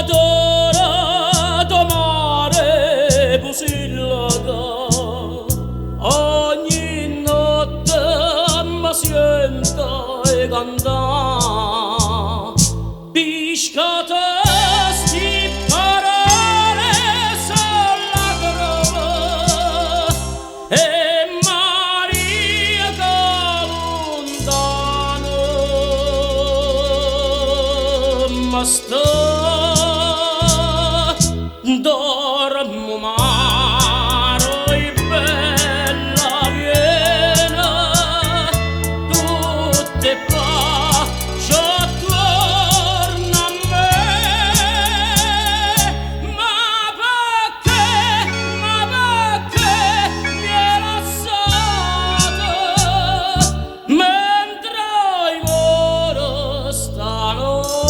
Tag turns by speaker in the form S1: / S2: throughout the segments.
S1: dorato mare Busillaga, ogni notte mi sento e canta piscata sti parole sulla grava e Maria che lontano ma sta dormo maro e bella viena tutte pace attorno a me ma perché mi è lasciata mentre ora stanotte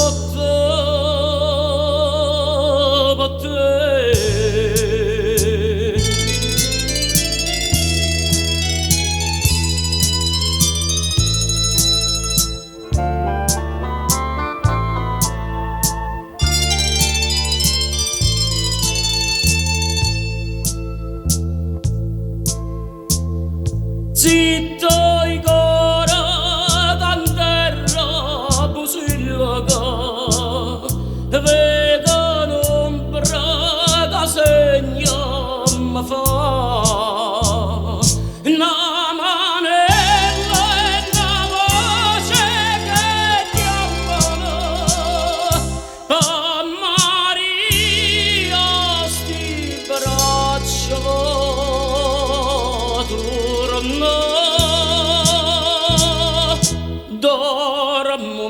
S1: per te. Zitto i cora canterra Busillaga vedono ombra che segna mi fa una manella e una voce che chiamano per Maria sti braccia torna dormo